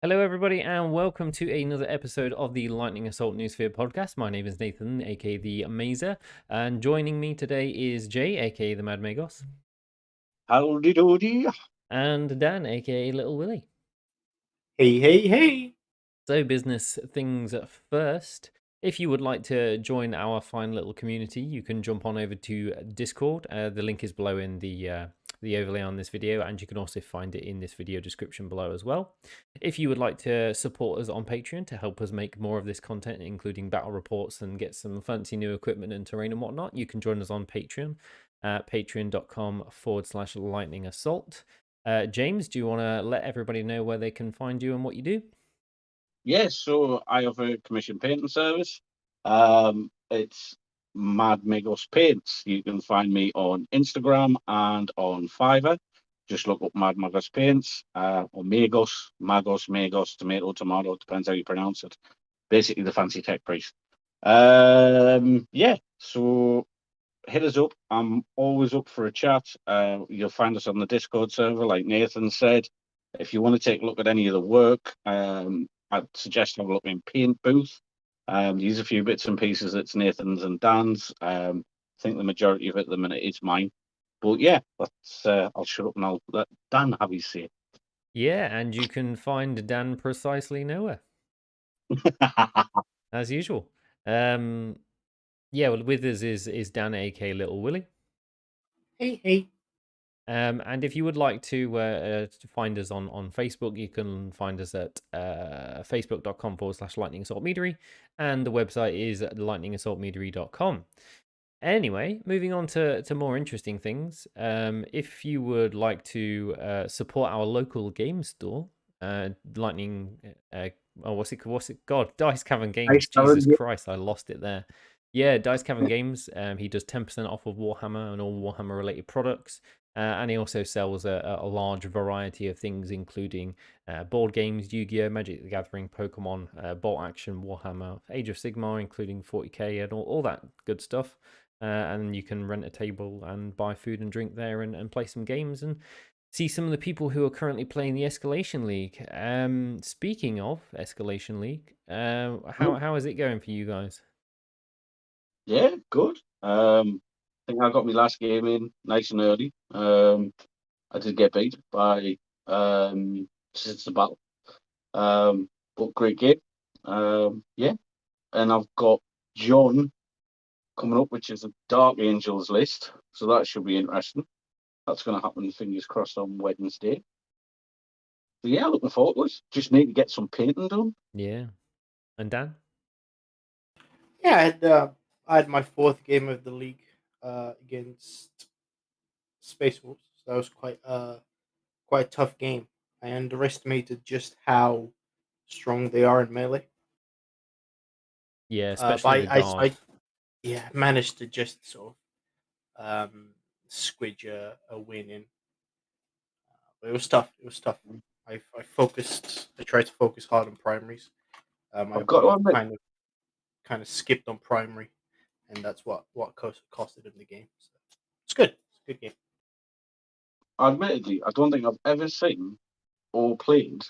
Hello, everybody, and welcome to another episode of the Lightning Assault Noosphere podcast. My name is Nathan, aka the Mazer, and joining me today is Jay, aka the Mad Magos, Howdy doody. and Dan, aka Little Willy. Hey, hey, hey. So, business things first. If you would like to join our fine little community, you can jump on over to Discord. The link is below in the overlay on this video, and you can also find it in this video description below as well. If you would like to support us on Patreon to help us make more of this content, including battle reports and get some fancy new equipment and terrain and whatnot, you can join us on Patreon at patreon.com/lightning assault. James, do you want to let everybody know where they can find you and what you do? Yes, so I have a commission painting service. It's Mad Magos Paints. You can find me on Instagram and on Fiverr. Just look up Mad Magos Paints or Magos, tomato, depends how you pronounce it. Basically, the fancy tech priest. Yeah, so hit us up. I'm always up for a chat. You'll find us on the Discord server, like Nathan said. If you want to take a look at any of the work, I'd suggest have a look in Paint Booth. Use a few bits and pieces that's Nathan's and Dan's. I think the majority of it at the minute is mine. But yeah, I'll shut up and I'll let Dan have his say. Yeah, and you can find Dan precisely nowhere, as usual. Yeah, well, with us is Dan, aka Little Willy. Hey, hey. And if you would like to find us on Facebook, you can find us at facebook.com/lightning assault meadery, and the website is lightningassaultmeadery.com. Anyway, moving on to more interesting things. If you would like to support our local game store, Lightning, what's it? God, Dice Cavern Games. Jesus Christ, I lost it there. Yeah, Dice Cavern Games. He does 10% off of Warhammer and all Warhammer related products. And he also sells a large variety of things, including board games, Yu-Gi-Oh, Magic the Gathering, Pokemon, Bolt Action, Warhammer, Age of Sigmar, including 40k and all that good stuff. And you can rent a table and buy food and drink there and play some games and see some of the people who are currently playing the Escalation League. Speaking of Escalation League, how is it going for you guys? Yeah, good. I think I got my last game in nice and early. I did get beat by since the battle. But great game. Yeah, and I've got John coming up, which is a Dark Angels list, so that should be interesting. That's going to happen, fingers crossed, on Wednesday. So yeah, looking forward to it. Just need to get some painting done. Yeah. And Dan? Yeah, I had my fourth game of the league against Space Wolves. That was quite a tough game. I underestimated just how strong they are in melee. Yeah, But especially the guard. I managed to just sort of squidge a win in. But it was tough. I focused. I tried to focus hard on primaries. My I've got to opponent admit, kind of skipped on primary, and that's what costed him the game. So it's good. It's a good game. admittedly, I don't think I've ever seen or played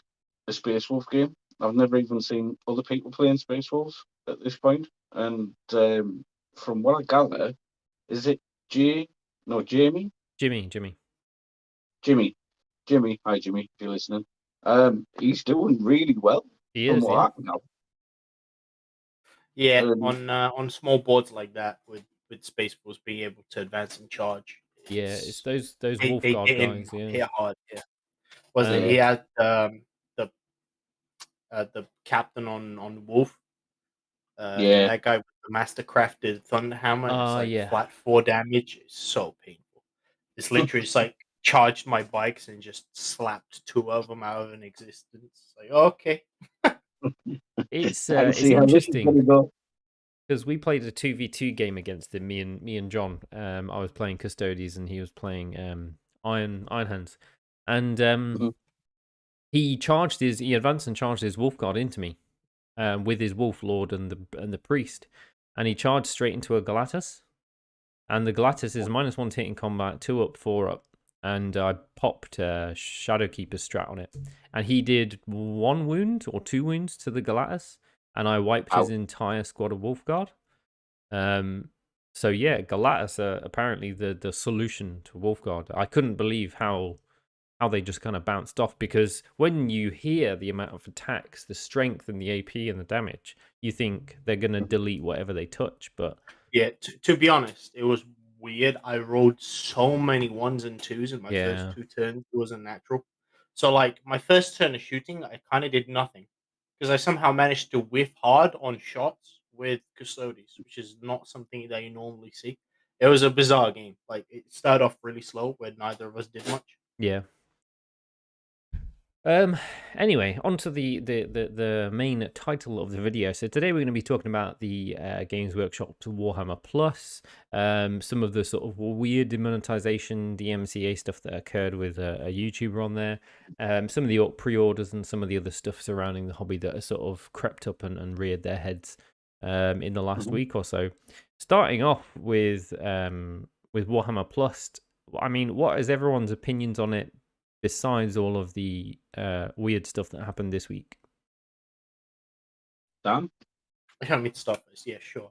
a Space Wolf game. I've never even seen other people playing Space Wolves at this point. And from what I gather, is it Jamie? Jimmy. Jimmy, hi Jimmy, if you're listening. He's doing really well He from is, what yeah. I can tell. Yeah, on small boards like that with Space Wolves being able to advance and charge. Yeah, it's those Wolf They Guard hit him guys, yeah. hit hard. Yeah, was it? He had the captain on Wolf. Yeah. That guy with the mastercrafted thunder hammer. It's like yeah. flat 4 damage. It's so painful. It's literally just like charged my bikes and just slapped 2 of them out of an existence. Like, okay. It's I can see how this is interesting going to go. because we played a 2v2 game against him. Me and John. I was playing Custodies and he was playing Iron Hands, and he advanced and charged his Wolf Guard into me, with his Wolf Lord and the priest, and he charged straight into a Galatas, and the Galatas is -1 to hit in combat, 2 up, 4 up, and I popped Shadowkeeper strat on it, and he did 1 wound or 2 wounds to the Galatas, and I wiped his Ow. entire squad of Wolfguard. So yeah, Galatas are apparently the solution to Wolfguard. I couldn't believe how they just kind of bounced off, because when you hear the amount of attacks, the strength and the AP and the damage, you think they're gonna delete whatever they touch. But Yeah, to be honest, it was weird. I rolled so many 1s and 2s in my first yeah, 2 turns. It wasn't natural. So, like, my first turn of shooting, I kind of did nothing because I somehow managed to whiff hard on shots with Custodes, which is not something that you normally see. It was a bizarre game. Like, it started off really slow where neither of us did much. yeah. Anyway, on to the main title of the video. So today we're going to be talking about the Games Workshop to Warhammer Plus, some of the sort of weird demonetization DMCA stuff that occurred with a YouTuber on there, some of the pre-orders and some of the other stuff surrounding the hobby that has sort of crept up and reared their heads in the last week or so. Starting off with Warhammer Plus, I mean, what is everyone's opinions on it besides all of the weird stuff that happened this week? Dan? I don't mean to stop this. Yeah, sure.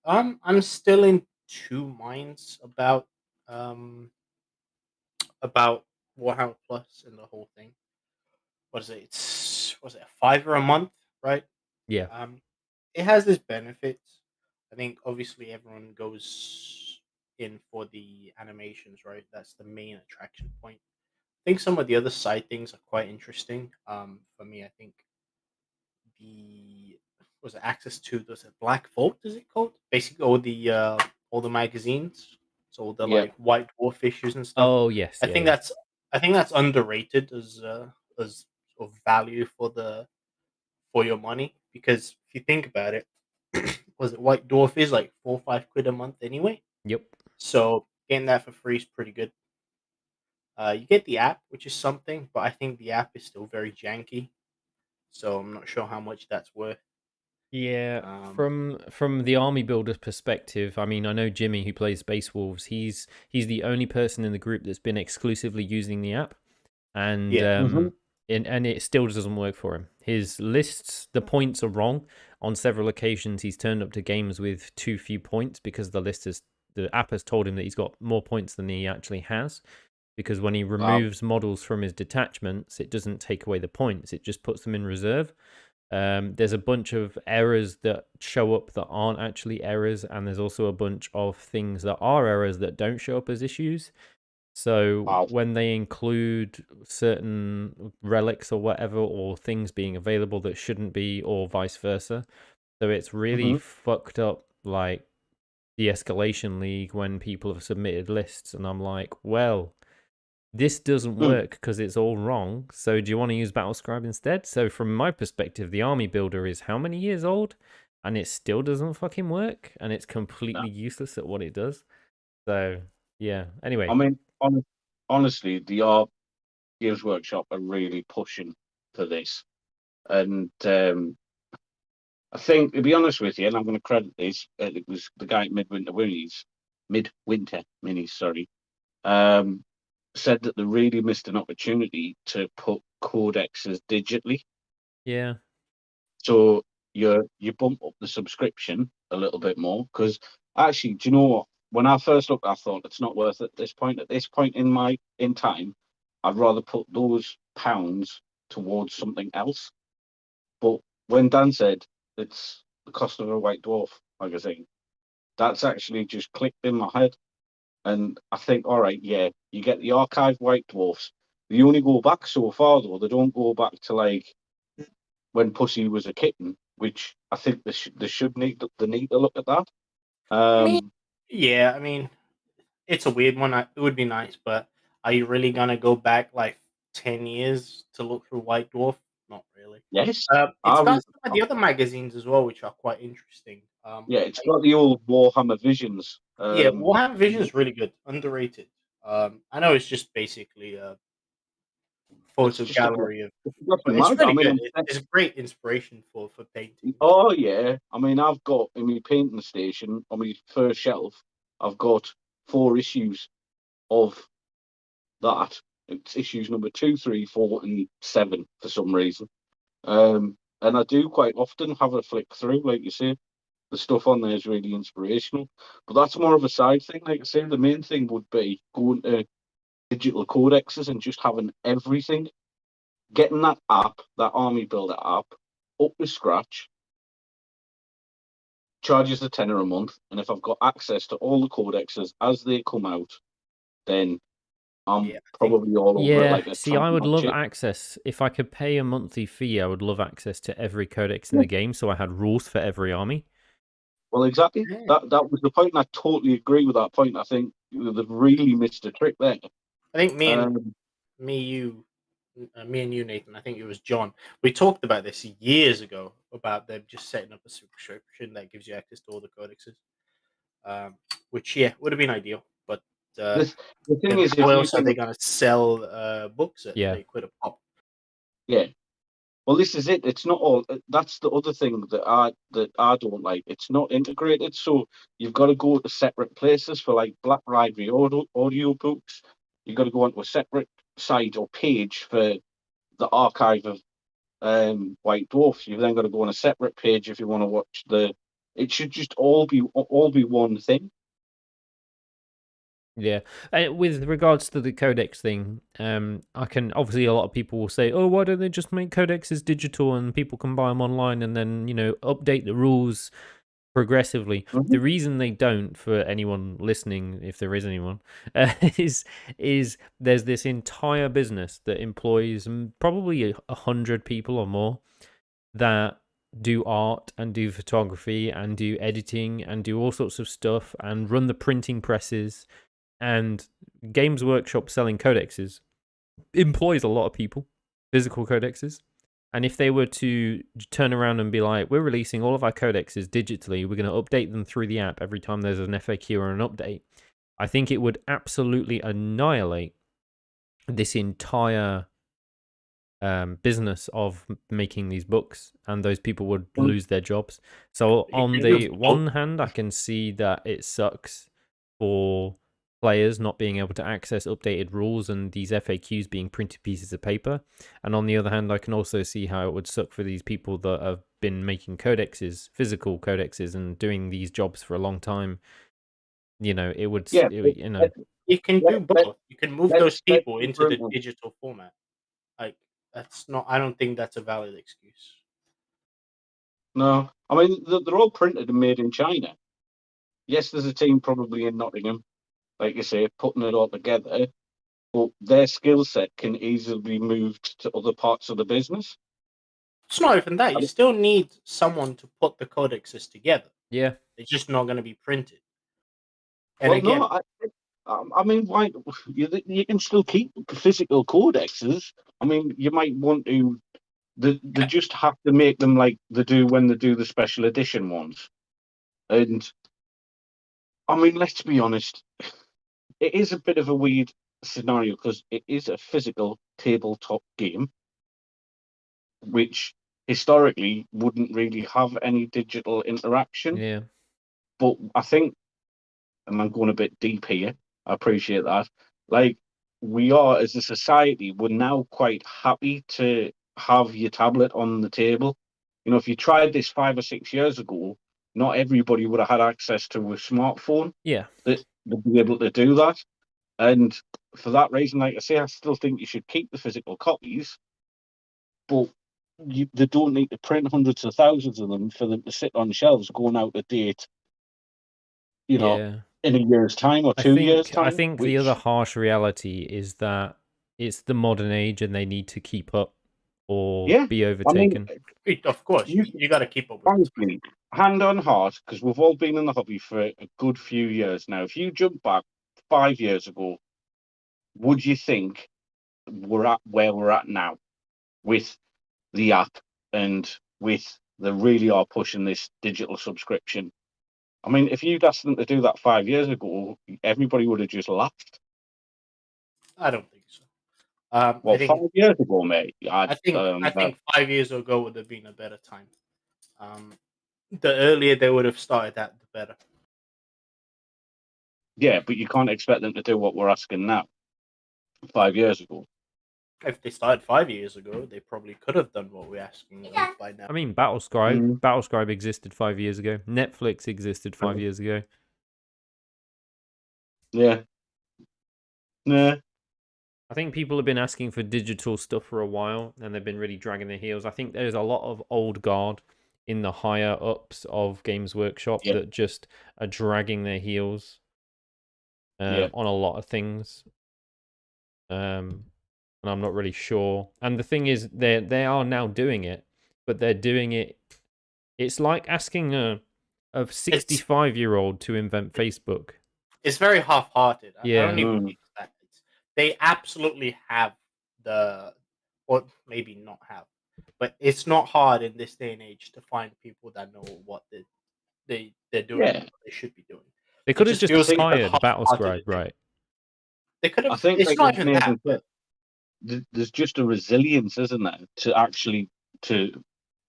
I'm still in 2 minds about Warhammer Plus and the whole thing. What is it? Was it a $5 a month, right? Yeah. It has its benefits. I think obviously everyone goes in for the animations, right? That's the main attraction point. I think some of the other side things are quite interesting. For me, I think the was it access to there's a Black Vault, is it called? Basically all the magazines. So all the Yeah. like White Dwarf issues and stuff. Oh yes. I think that's underrated as sort of value for your money, because if you think about it, was it White Dwarf is like £4 or £5 a month anyway. Yep. So getting that for free is pretty good. You get the app, which is something, but I think the app is still very janky. So I'm not sure how much that's worth. Yeah, Um, from the army builder's perspective, I mean, I know Jimmy who plays Space Wolves. He's the only person in the group that's been exclusively using the app, and yeah, and it still doesn't work for him. His lists, the points are wrong. On several occasions, he's turned up to games with too few points because the app has told him that he's got more points than he actually has. Because when he removes models from his detachments, it doesn't take away the points; it just puts them in reserve. There's a bunch of errors that show up that aren't actually errors, and there's also a bunch of things that are errors that don't show up as issues. So when they include certain relics or whatever, or things being available that shouldn't be, or vice versa, so it's really fucked up, like the Escalation League when people have submitted lists, and I'm like, well, this doesn't work because it's all wrong. So do you want to use Battlescribe instead? So from my perspective, the army builder is how many years old, and it still doesn't fucking work, and it's completely useless at what it does. So yeah. Anyway, I mean, honestly, the Games Workshop are really pushing for this, and I think, to be honest with you, and I'm going to credit this, it was the guy at Midwinter Minis, sorry, said that they really missed an opportunity to put codexes digitally. yeah. So you bump up the subscription a little bit more, because actually, do you know what? When I first looked, I thought it's not worth it at this point. At this point in time, I'd rather put those pounds towards something else. But when Dan said it's the cost of a White Dwarf magazine, that's actually just clicked in my head. And I think, all right, yeah, you get the archived White Dwarfs. They only go back so far, though. They don't go back to like when Pussy was a kitten, which I think they need to look at that. I mean, yeah, I mean, it's a weird one. It would be nice, but are you really gonna go back like 10 years to look through White Dwarf? Not really. Yes, It's got some of the other magazines as well, which are quite interesting. Yeah, it's got the old Warhammer Visions. Yeah, Warhammer Vision is really good, underrated. I know it's just basically a photo gallery of, but it's really good. It's a great inspiration for painting. Oh yeah, I mean, I've got in my painting station on my first shelf, I've got 4 issues of that. It's issues number 2, 3, 4, and 7 for some reason. And I do quite often have a flick through, like you say. The stuff on there is really inspirational. But that's more of a side thing. Like I say, the main thing would be going to digital codexes and just having everything. Getting that app, that army builder app, up to scratch, charges a tenner a month, and if I've got access to all the codexes as they come out, then I'm Yeah, I think probably all over it Yeah, like a see, I would tank love chip. access. If I could pay a monthly fee, I would love access to every codex in Yeah. the game, so I had rules for every army. Well, exactly. yeah. That was the point, and I totally agree with that point. I think they've really missed a trick there. I think me and Um, you, Nathan. I think it was John. We talked about this years ago about them just setting up a subscription that gives you access to all the codexes, which would have been ideal. But the, the thing then is, how if you else are think, they going to sell books at Yeah. 30 quid a pop? yeah, well, this is it. It's not all. That's the other thing that I don't like. It's not integrated, so you've got to go to separate places for like Black Library audio books. You've got to go onto a separate site or page for the archive of White Dwarfs. You've then got to go on a separate page if you want to watch the. It should just all be one thing. Yeah, with regards to the codex thing, I can obviously a lot of people will say, "Oh, why don't they just make codexes digital and people can buy them online and then update the rules progressively?" Mm-hmm. The reason they don't, for anyone listening, if there is anyone, is there's this entire business that employs probably 100 people or more that do art and do photography and do editing and do all sorts of stuff and run the printing presses. And Games Workshop selling codexes employs a lot of people, physical codexes. And if they were to turn around and be like, we're releasing all of our codexes digitally, we're going to update them through the app every time there's an FAQ or an update, I think it would absolutely annihilate this entire business of making these books, and those people would lose their jobs. So on the one hand, I can see that it sucks for players not being able to access updated rules and these FAQs being printed pieces of paper. And on the other hand, I can also see how it would suck for these people that have been making codexes, physical codexes, and doing these jobs for a long time. It would, Yeah, You can do both. You can move those let's people be into the blunt. digital format. Like that's not. I don't think that's a valid excuse. No, I mean they're all printed and made in China. Yes, there's a team probably in Nottingham, like you say, putting it all together, but their skill set can easily be moved to other parts of the business. It's not even that. You still need someone to put the codexes together. Yeah. It's just not going to be printed. And Well, again, no, I mean, why you can still keep physical codexes. I mean, you might want to. They just have to make them like they do when they do the special edition ones. And I mean, let's be honest, it is a bit of a weird scenario because it is a physical tabletop game, which historically wouldn't really have any digital interaction. Yeah. But I think, and I'm going a bit deep here, I appreciate that. Like, we are, as a society, we're now quite happy to have your tablet on the table. If you tried this 5 or 6 years ago, not everybody would have had access to a smartphone Yeah. that would be able to do that. And for that reason, like I say, I still think you should keep the physical copies, but they don't need to print hundreds of thousands of them for them to sit on shelves going out of date, Yeah. in a year's time or 2 years' time. I think the other harsh reality is that it's the modern age and they need to keep up or be overtaken. of course, you got to keep up with this. Honestly, hand on heart, because we've all been in the hobby for a good few years now. If you jump back 5 years ago, would you think we're at where we're at now with the app and with they really are pushing this digital subscription? I mean, if you'd asked them to do that 5 years ago, everybody would have just laughed. I don't think so. Well, I think 5 years ago, mate. I think 5 years ago would have been a better time. The earlier they would have started that, the better. Yeah, but you can't expect them to do what we're asking now. 5 years ago. If they started 5 years ago, they probably could have done what we're asking them by now. I mean, Battlescribe. Mm. Battlescribe existed 5 years ago. Netflix existed 5 years ago. Yeah. Yeah. I think people have been asking for digital stuff for a while, and they've been really dragging their heels. I think there's a lot of old guard in the higher ups of Games Workshop Yeah. that just are dragging their heels Yeah. on a lot of things. And I'm not really sure. And the thing is, they are now doing it, but they're doing it. It's like asking a 65-year-old to invent Facebook. It's very half-hearted. I Yeah. don't even Mm. think that. They absolutely have or maybe not have, but it's not hard in this day and age to find people that know what they're doing, Yeah. what they should be doing. They could have just just feels like a hired half-hearted Battlescribe, attempt. right? They could I have. think, It's like not even that. Nathan said, there's just a resilience, isn't there, to actually to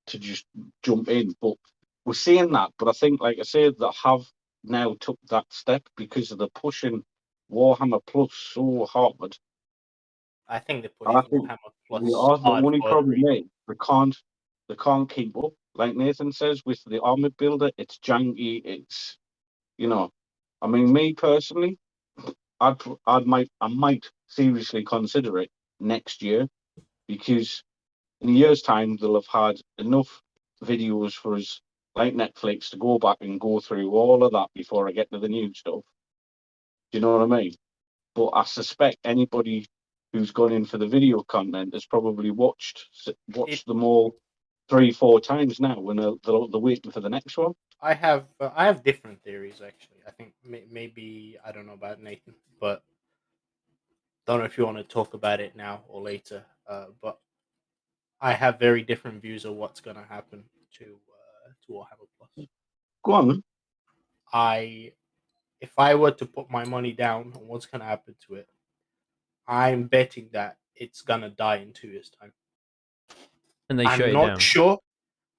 just jump in. But we're seeing that. But I think, like I said, that have now took that step because they're pushing Warhammer Plus so hard. I think they I pushed think Warhammer they Plus are. The hard only for a problem reason. is they can't keep up. Like Nathan says, with the armor builder, it's janky. It's, I mean, me personally, I might seriously consider it next year, because in a year's time they'll have had enough videos for us, like Netflix, to go back and go through all of that before I get to the new stuff. Do you know what I mean? But I suspect anybody who's gone in for the video content has probably watched them all 3-4 times now, when they're waiting for the next one. I have different theories actually. I think maybe I don't know about Nathan, but don't know if you want to talk about it now or later. But I have very different views of what's going to happen to Warhammer Plus. Go on. If I were to put my money down on what's going to happen to it, I'm betting that it's going to die in 2 years' time. And they shut it down.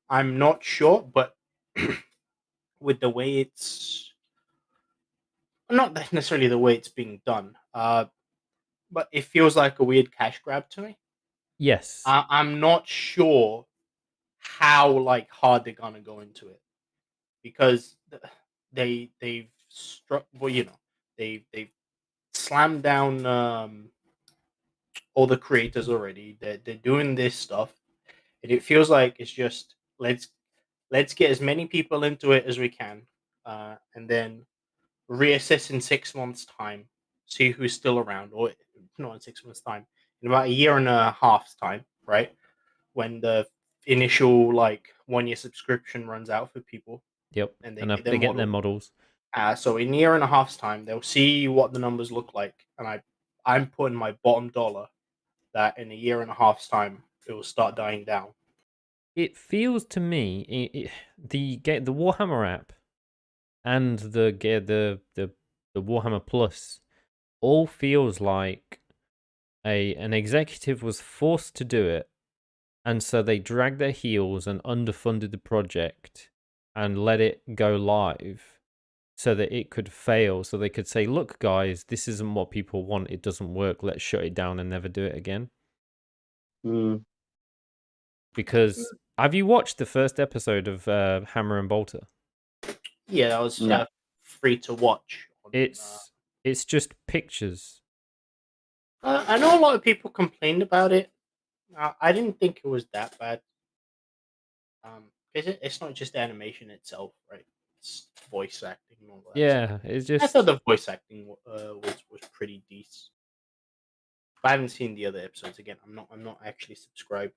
I'm not sure, but with the way it's not necessarily the way it's being done, but it feels like a weird cash grab to me. Yes. I'm not sure how hard they're gonna go into it, because they've struck. Well, they've slammed down all the creators already. They're doing this stuff, and it feels like it's just let's get as many people into it as we can, and then reassess in 6 months' time, see who's still around, or not in 6 months' time, in about a year and a half's time, right? When the initial 1 year subscription runs out for people. Yep. And they get their models. So in a year and a half's time, they'll see what the numbers look like, and I'm putting my bottom dollar that in a year and a half's time it will start dying down. It feels to me the Warhammer app and the Warhammer Plus all feels like an executive was forced to do it, and so they dragged their heels and underfunded the project and let it go live so that it could fail, so they could say, look guys, this isn't what people want, it doesn't work, let's shut it down and never do it again. Because have you watched the first episode of Hammer and Bolter? Yeah, that was free to watch. It's just pictures. I know a lot of people complained about it. I didn't think it was that bad. Because it's not just animation itself, right? It's voice acting and all that. Yeah, it's just. I thought the voice acting was pretty decent. I haven't seen the other episodes again. I'm not actually subscribed.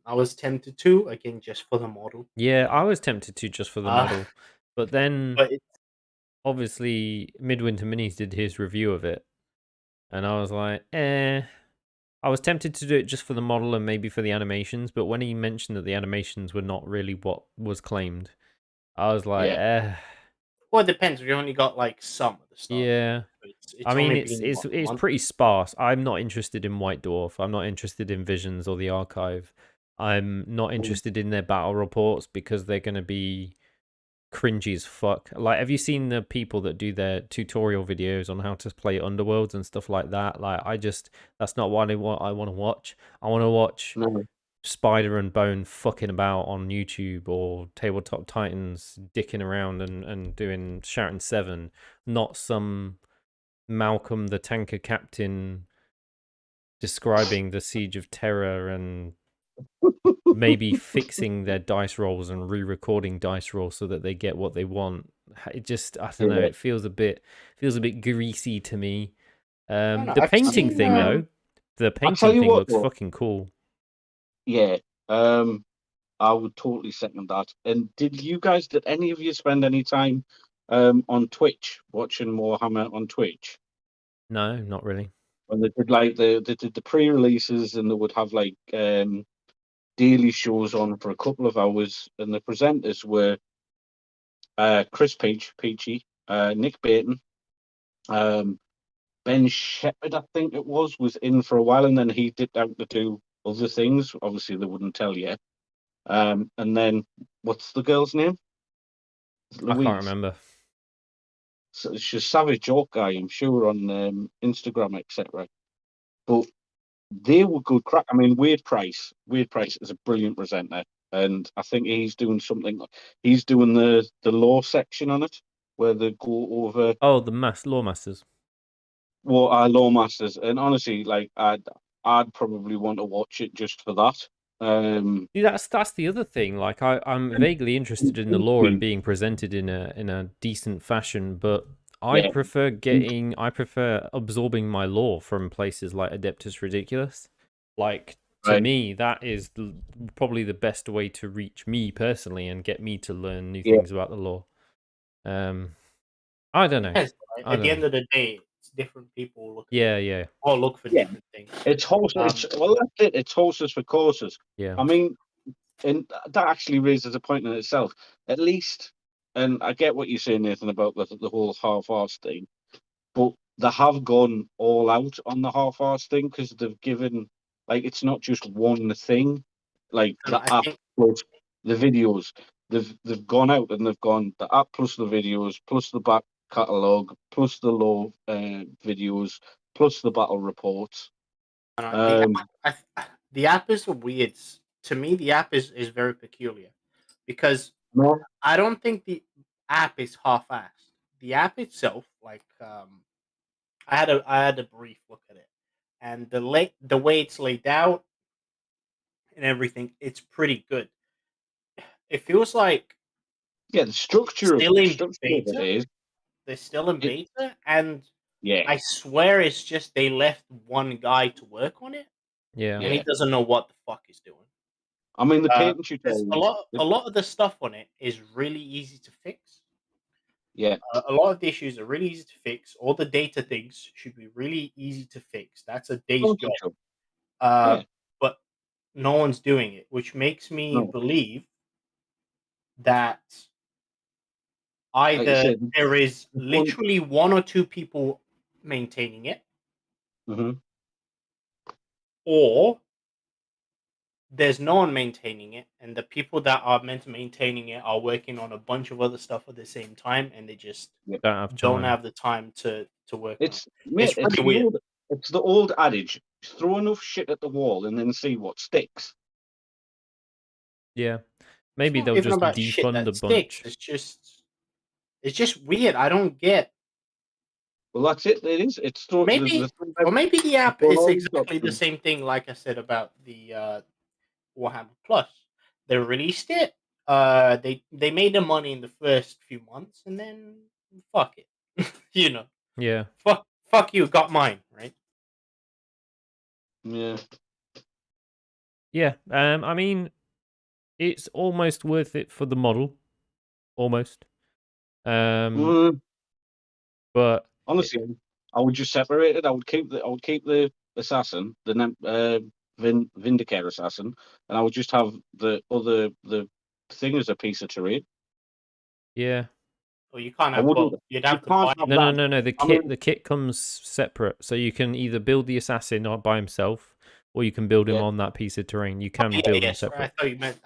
I was tempted to, again, just for the model. Yeah, I was tempted to just for the model, but then obviously Midwinter Minis did his review of it, and I was like, I was tempted to do it just for the model and maybe for the animations, but when he mentioned that the animations were not really what was claimed, I was like, Well, it depends. We only got some of the stuff. Yeah. I mean, it's pretty sparse. I'm not interested in White Dwarf. I'm not interested in Visions or the Archive. I'm not interested in their battle reports because they're going to be cringy as fuck. Like, have you seen the people that do their tutorial videos on how to play Underworlds and stuff like that? Like, that's not what I want to watch. I want to watch No. Spider and Bone fucking about on YouTube, or Tabletop Titans dicking around and doing shouting 7, not some Malcolm the Tanker Captain describing the Siege of Terror and maybe fixing their dice rolls and re-recording dice rolls so that they get what they want. It just, I don't know, it feels a bit greasy to me. The painting thing though, the painting thing looks fucking cool. Yeah, I would totally second that. And did any of you spend any time on Twitch watching Warhammer on Twitch? No, not really. When they did they did the pre-releases, and they would have like daily shows on for a couple of hours, and the presenters were Chris Peachy, Nick Baton, Ben Shepherd, I think it was in for a while, and then he dipped out to do other things. Obviously, they wouldn't tell you. And then what's the girl's name? Louise. I can't remember. So she's Savage Joke guy, I'm sure, on Instagram, etc. But they were good crack. I mean, Wade Price is a brilliant presenter, and I think he's doing something. He's doing the law section on it, where they go over. Oh, the Law Masters. Well, our Law Masters, and honestly, like I'd probably want to watch it just for that. See, that's the other thing. Like, I'm vaguely interested in the lore and being presented in a decent fashion, but I prefer absorbing my lore from places like Adeptus Ridiculous. Like, to me, that is probably the best way to reach me personally and get me to learn new things about the lore. I don't know. Yes, at the end of the day, it's different people look. All look for different things. It's horses. Well, that's it. It's horses for courses. Yeah. I mean, and that actually raises a point in itself. At least, and I get what you're saying, Nathan, about the whole half-arse thing, but they have gone all out on the half-arse thing, because they've given, like, it's not just one thing, like the app plus the videos. They've gone out and they've gone the app plus the videos plus the back catalogue plus the lore videos plus the battle reports. The app is weird. To me, the app is very peculiar, because I don't think the app is half-assed. The app itself, like, I had a brief look at it, and the way it's laid out and everything, it's pretty good. It feels like the structure of it is. They're still in beta, and I swear it's just they left one guy to work on it. Yeah. And he doesn't know what the fuck he's doing. I mean, the patent tutorial. A lot of the stuff on it is really easy to fix. Yeah. A lot of the issues are really easy to fix. All the data things should be really easy to fix. That's a day's job. But no one's doing it, which makes me believe that either there is literally one or two people maintaining it, or there's no one maintaining it, and the people that are meant to maintaining it are working on a bunch of other stuff at the same time, and they just don't have the time to work on it. It's pretty weird. It's the old adage: throw enough shit at the wall and then see what sticks. Yeah, maybe they'll just defund a bunch. It's just weird. I don't get. Well, that's it. It is. It's maybe the app is exactly the same thing. Like I said about the Warhammer Plus, they released it. They made the money in the first few months, and then fuck it, you know. Yeah. Fuck you. Got mine, right? Yeah. Yeah. I mean, it's almost worth it for the model, almost. But honestly, I would just separate it. I would keep the assassin, the Vindicator assassin, and I would just have the thing as a piece of terrain. Yeah. Well, you can't have both. You'd have to buy. No. The kit comes separate, so you can either build the assassin by himself, or you can build him Yeah. on that piece of terrain. You can Yeah, build them yeah. Sorry, separate.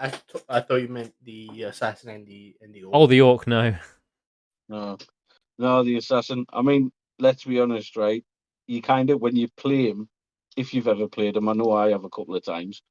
I thought you meant the assassin and the orc. Oh, the orc, no. No, no, the assassin. I mean, let's be honest, right? You kind of, when you play him, if you've ever played him, I know I have a couple of times.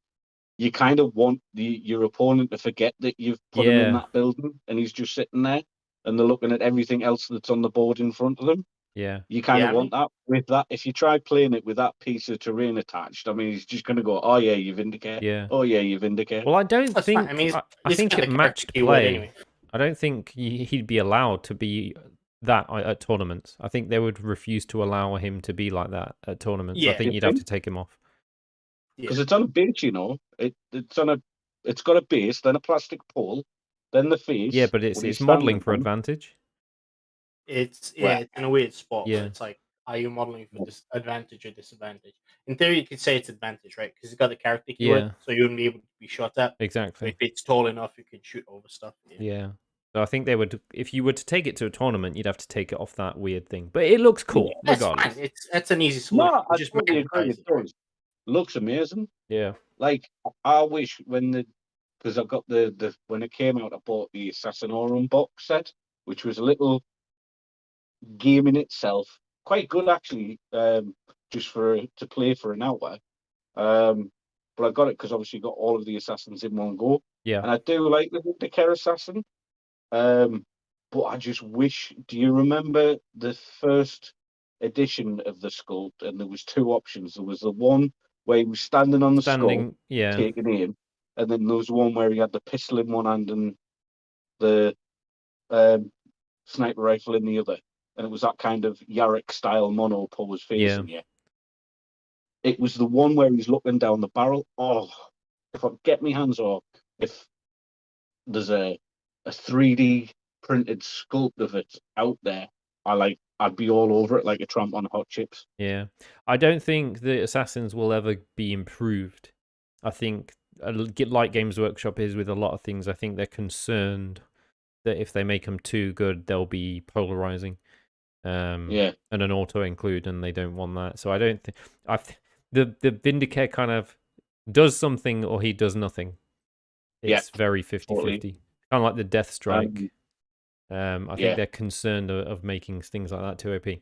You kind of want your opponent to forget that you've put him in Yeah, that building, and he's just sitting there, and they're looking at everything else that's on the board in front of them. yeah, You kind Yeah, of I mean, want that with that. If you try playing it with that piece of terrain attached, I mean, he's just going to go, "Oh yeah, you vindicate. yeah. Oh yeah, you vindicate." Well, I don't that's fine. I think mean, I it's think got it the character matched keyword play. anyway. I don't think he'd be allowed to be that at tournaments. I think they would refuse to allow him to be like that at tournaments. I Yeah, think You you'd have think? to take him off. Because yeah. it's on a base, you know. It's got a base, then a plastic pole, then the face. Yeah, but when it's he's modeling standing for on. advantage. It's Well, it's in a weird spot where Yeah, it's like, are you modeling for this advantage or disadvantage? In theory, you could say it's advantage, right? Because it's got the character keyword, yeah, so you wouldn't be able to be shot at. But exactly. if it's tall enough, you can shoot over stuff. Yeah, Yeah. So I think they would, if you were to take it to a tournament, you'd have to take it off that weird thing. But it looks cool, that's fine. regardless. That's an easy solution. no, You I just totally agree. magnetize It it, right? does. Looks amazing. Yeah. Like I wish because I got the when it came out, I bought the Assassinorum box set, which was a little game in itself, quite good actually, just to play for an hour. But I got it because obviously got all of the assassins in one go, Yeah. and I do like the Care Assassin. But I just wish. Do you remember the first edition of the sculpt? And there was two options. There was the one where he was standing on the skull, Standing, yeah. taking aim, and then there was one where he had the pistol in one hand and the um, sniper rifle in the other, and it was that kind of Yarrick style mono pose Yeah. facing you. It was the one where he's looking down the barrel. Oh, if I get my hands on, if there's a 3D printed sculpt of it out there, I'd be all over it like a tramp on hot chips. Yeah. I don't think the Assassins will ever be improved. I think, like Games Workshop is with a lot of things, I think they're concerned that if they make them too good, they'll be polarizing. Yeah. And an auto include, and they don't want that. So I don't think the Vindicare kind of does something or he does nothing. It's very 50-50. totally. Kind of like the Death Strike. I Yeah. think they're concerned of making things like that too OP.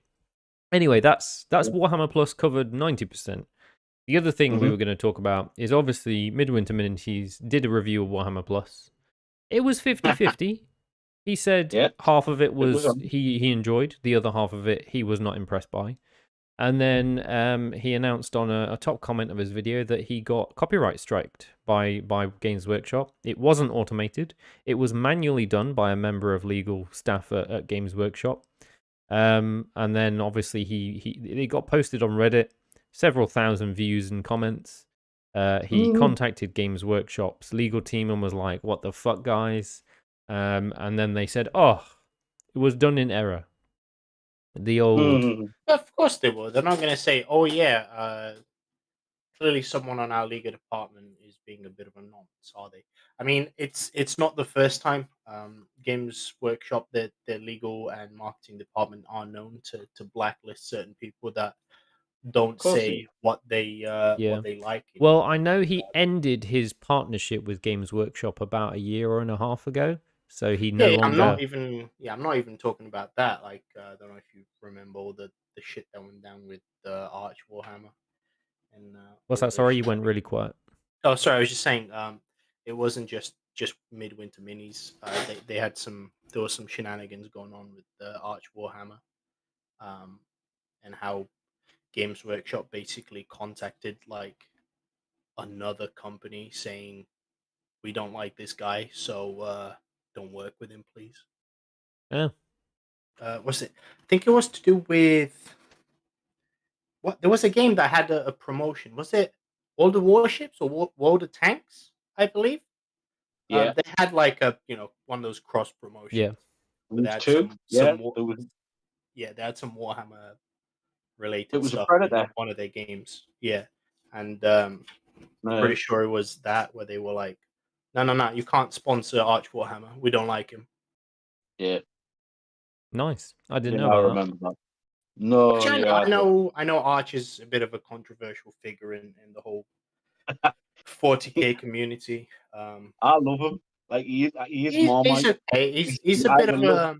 Anyway, that's Warhammer Plus covered 90%. The other thing we were going to talk about is obviously Midwinter Minities did a review of Warhammer Plus. It was 50-50. He said half of it was he enjoyed, the other half of it he was not impressed by. And then he announced on a top comment of his video that he got copyright striked by Games Workshop. It wasn't automated. It was manually done by a member of legal staff at Games Workshop. And then obviously it got posted on Reddit, several thousand views and comments. He contacted Games Workshop's legal team and was like, "What the fuck, guys?" And then they said, "Oh, it was done in error." The old Of course they will. They're not going to say, "Oh yeah, clearly someone on our legal department is being a bit of a nonce," are they? I mean, it's not the first time. Games Workshop, their legal and marketing department are known to blacklist certain people that don't say what they like. Well, I know he ended his partnership with Games Workshop about a year and a half ago, so he no longer. I'm not even talking about that. Like, I don't know if you remember all the shit that went down with Arch Warhammer. And what's that? Sorry, you went really quiet. Oh, sorry. I was just saying. It wasn't just Midwinter Minis. There was some shenanigans going on with Arch Warhammer, and how Games Workshop basically contacted like another company saying, "We don't like this guy, so don't work with him, please." Yeah. Was it? I think it was to do with what? There was a game that had a promotion. Was it All the Warships or World of Tanks? I believe. Yeah. They had like one of those cross promotions. Yeah. They had they had some Warhammer related stuff in one of their games. Yeah, and pretty sure it was that where they were like, no, you can't sponsor Arch Warhammer. We don't like him. Yeah. Nice. I didn't know about I remember that. No, I know Arch is a bit of a controversial figure in the whole 40K community. I love him. Like he is He's Marmite. okay. He's a I bit of love. a.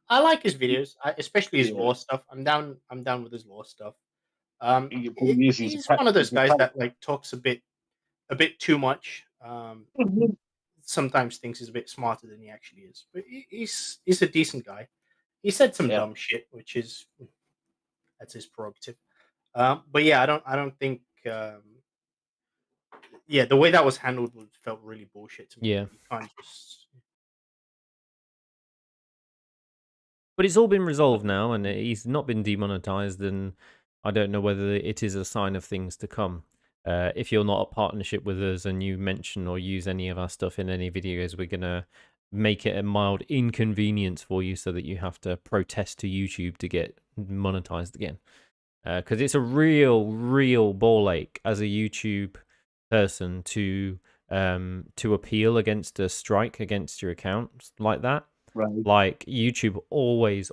I like his videos, especially his Yeah. lore stuff. I'm down with his lore stuff. He's one of those He's a guys pet. that like talks a bit too much. Sometimes thinks he's a bit smarter than he actually is. But he's a decent guy. He said some Yeah. dumb shit, which is that's his prerogative. But yeah, I don't think. Yeah, the way that was handled felt really bullshit to me. Yeah. You can't just. But it's all been resolved now, and he's not been demonetized, and I don't know whether it is a sign of things to come. If you're not a partnership with us and you mention or use any of our stuff in any videos, we're going to make it a mild inconvenience for you so that you have to protest to YouTube to get monetized again. Because it's a real ball ache as a YouTube person to appeal against a strike against your account like that. Right. Like YouTube always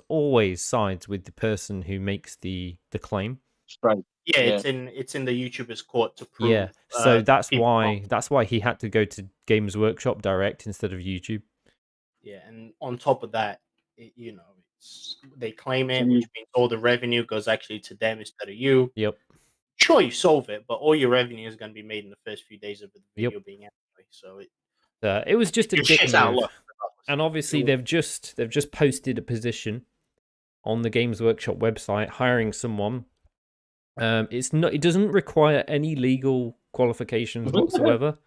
sides with the person who makes the claim. Right. Yeah, it's in the YouTuber's court to prove. Yeah, so that's people wrong. why he had to go to Games Workshop direct instead of YouTube. Yeah, and on top of that, they claim it, which means all the revenue goes actually to them instead of you. Yep. Sure, you solve it, but all your revenue is going to be made in the first few days of the video being out anyway. So it was just a dick shit's out of move. luck. And obviously they've just posted a position on the Games Workshop website hiring someone. It doesn't require any legal qualifications whatsoever,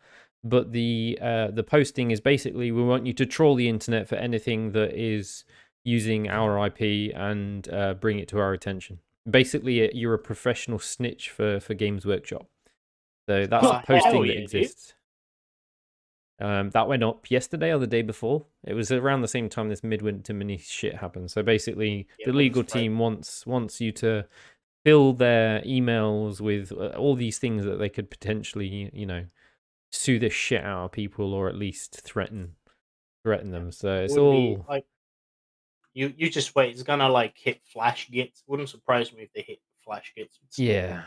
but the posting is basically, we want you to troll the internet for anything that is using our IP and bring it to our attention. Basically, you're a professional snitch for Games Workshop. So that's a posting that exists. That went up yesterday or the day before. It was around the same time this midwinter mini shit happened. So basically, the legal team wants you to fill their emails with all these things that they could potentially, sue the shit out of people or at least threaten them. So it's all like you just wait. It's gonna like hit Flash Gits. Wouldn't surprise me if they hit Flash Gits. Yeah.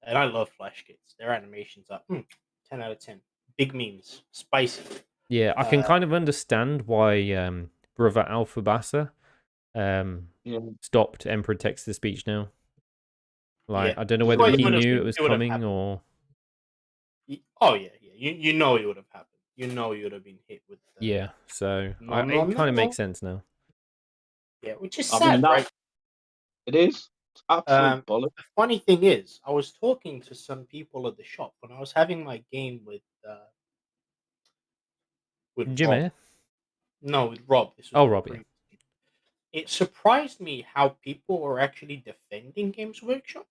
And I love Flash Gits. Their animations are 10 out of 10. Big memes, spicy. Yeah, I can kind of understand why Brother Alphabassa stopped Emperor Text-to-Speech now. Like, I don't know whether he knew it was coming or. Oh yeah. You know it would have happened. You know you would have been hit with. Yeah, so it kind of makes sense now. Yeah, which is sad, right? It is. It's absolute bollocks. The funny thing is, I was talking to some people at the shop when I was having my game with Jimmy? Rob. No, with Rob. Rob. Yeah. It surprised me how people were actually defending Games Workshop.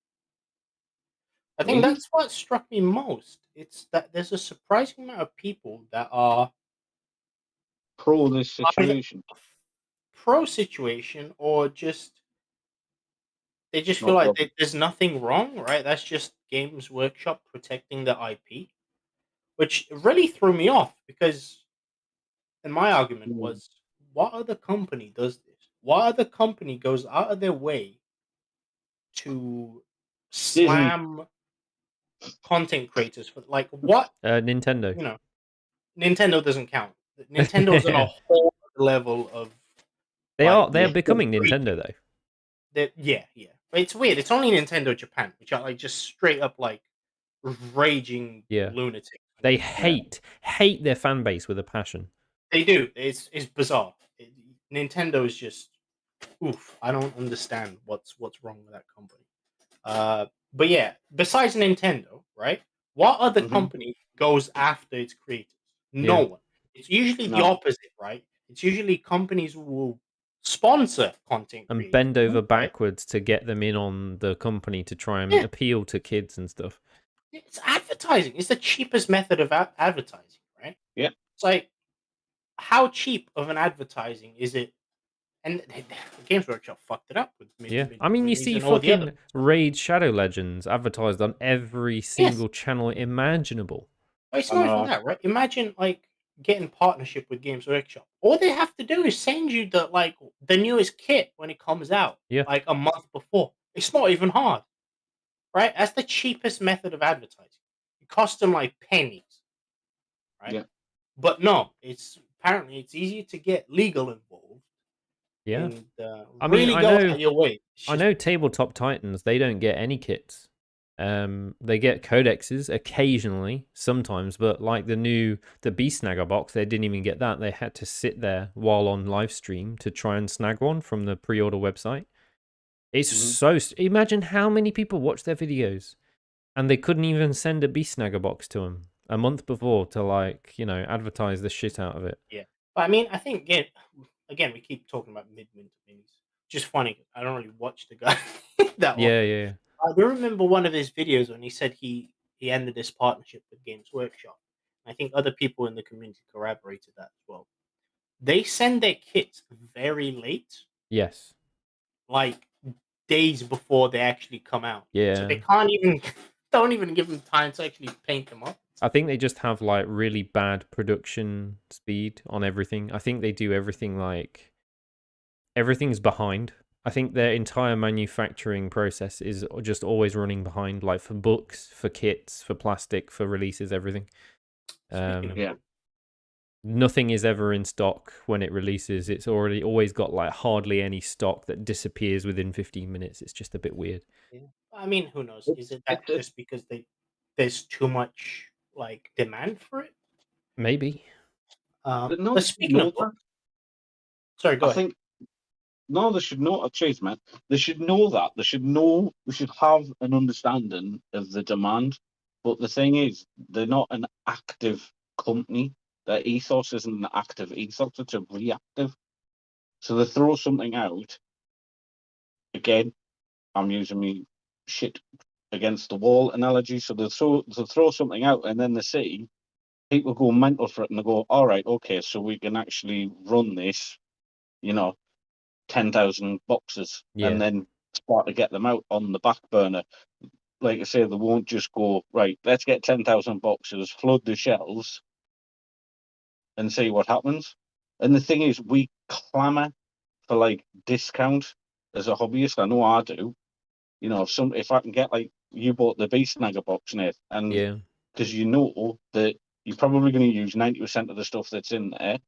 I think that's what struck me most. It's that there's a surprising amount of people that are pro this situation. Pro situation, or just they just feel like there's nothing wrong, right? That's just Games Workshop protecting the IP, which really threw me off because, and my argument was, what other company does this? What other company goes out of their way to slam content creators for like what? Nintendo. Nintendo doesn't count. Nintendo's on a whole level of. They are becoming Nintendo though. Yeah. But it's weird. It's only Nintendo Japan, which are like just straight up like raging lunatics. They hate their fan base with a passion. They do. It's bizarre. Nintendo is just oof. I don't understand what's wrong with that company. But yeah, besides Nintendo, right? What other company goes after its creators? No one. It's usually the opposite, right? It's usually companies who will sponsor content and creators, bend over backwards to get them in on the company to try and appeal to kids and stuff. It's advertising. It's the cheapest method of advertising, right? Yeah. It's like, how cheap of an advertising is it? And Games Workshop fucked it up with I mean, you see fucking Raid Shadow Legends advertised on every single channel imaginable. Well, it's not even that, right? Imagine like getting partnership with Games Workshop. All they have to do is send you the newest kit when it comes out, like a month before. It's not even hard, right? That's the cheapest method of advertising. You cost them like pennies, right? Yeah. But no, apparently it's easier to get legal involved. Yeah. And I mean, really go out your way. I know Tabletop Titans, they don't get any kits. They get codexes occasionally, sometimes, but like the Beast Snagger box, they didn't even get that. They had to sit there while on live stream to try and snag one from the pre-order website. It's so... Imagine how many people watch their videos and they couldn't even send a Beast Snagger box to them a month before to, like, you know, advertise the shit out of it. Yeah. But I mean, I think, again, we keep talking about mid-winter minis. Just funny. I don't really watch the guy that Yeah, often. yeah. I do remember one of his videos when he said he ended this partnership with Games Workshop. I think other people in the community corroborated that as well. They send their kits very late, Yes. like days before they actually come out. Yeah. So they don't even give them time to actually paint them up. I think they just have like really bad production speed on everything. I think they do everything like... Everything's behind. I think their entire manufacturing process is just always running behind, like for books, for kits, for plastic, for releases, everything. Yeah. Nothing is ever in stock when it releases. It's always got like hardly any stock that disappears within 15 minutes. It's just a bit weird. Yeah. I mean, who knows? Is it that just because there's too much like demand for it? Maybe. No, But speaking of books, sorry, go ahead. I think no, they should know. Cheers, man. They should know that. They should know. We should have an understanding of the demand. But the thing is, they're not an active company. Their ethos isn't an active ethos; it's a reactive. So they throw something out. Again, I'm using me shit against the wall analogy. So they throw something out, and then they see people go mental for it, and they go, "All right, okay, so we can actually run this." 10,000 boxes and then start to get them out on the back burner. Like I say, they won't just go, right, let's get 10,000 boxes, flood the shelves and see what happens. And the thing is, we clamour for like discount as a hobbyist. I know I do. If I can get, like, you bought the Beast Snagger box, Nate, and because you know that you're probably going to use 90% of the stuff that's in there.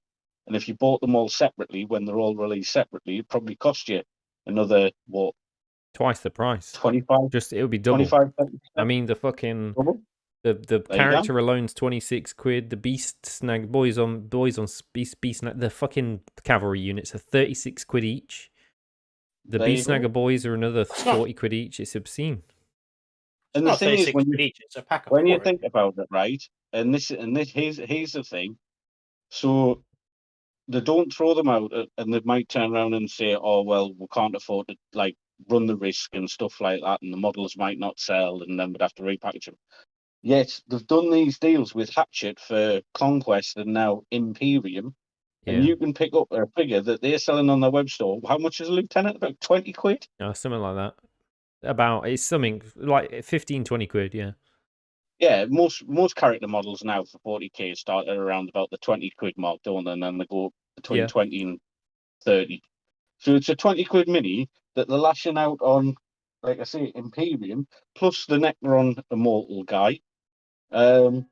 And if you bought them all separately, when they're all released separately, it'd probably cost you another, what? Twice the price. 25? It would be double. 25, I mean, the fucking... double? The character alone's 26 quid. The Beast Snag boys on Beast Snag, the fucking cavalry units are 36 quid each. The Beast Snagger boys are another 40 quid each. It's obscene. And the thing is, it's a pack of when you four, think about it, right? And this here's the thing. So they don't throw them out, and they might turn around and say, "Oh well, we can't afford to like run the risk and stuff like that, and the models might not sell, and then we'd have to repackage them." Yet they've done these deals with Hatchet for Conquest and now Imperium, and you can pick up a figure that they're selling on their web store. How much is a Lieutenant? About 20 quid? Something like that. It's something like 15, 20 quid, yeah. Yeah, most character models now for 40k start at around about the 20 quid mark, don't they? And then they go between 20 and 30. So it's a 20 quid mini that they're lashing out on, like I say, Imperium, plus the Necron Immortal guy, for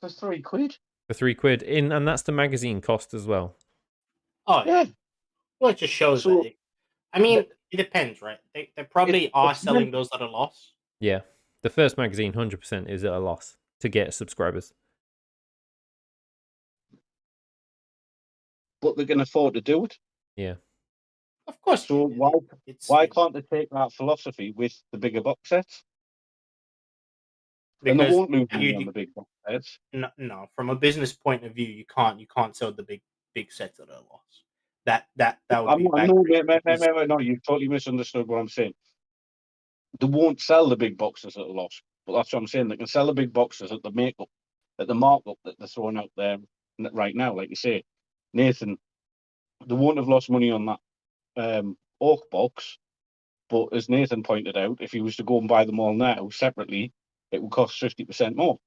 3 quid. For 3 quid. And that's the magazine cost as well. Oh, yeah. Well, it just shows that. I mean, it depends, right? They probably are selling those at a loss. Yeah. The first magazine, 100%, is at a loss to get subscribers. But they can afford to do it. Yeah. Of course. So why can't they take that philosophy with the bigger box sets? Because and they won't lose money on the big box sets. No, from a business point of view, you can't sell the big sets at a loss. That would be bad. No, you've totally misunderstood what I'm saying. They won't sell the big boxes at a loss, but that's what I'm saying. They can sell the big boxes at the markup that they're throwing out there right now. Like you say, Nathan, they won't have lost money on that Ork box, but as Nathan pointed out, if he was to go and buy them all now separately, it would cost 50% more.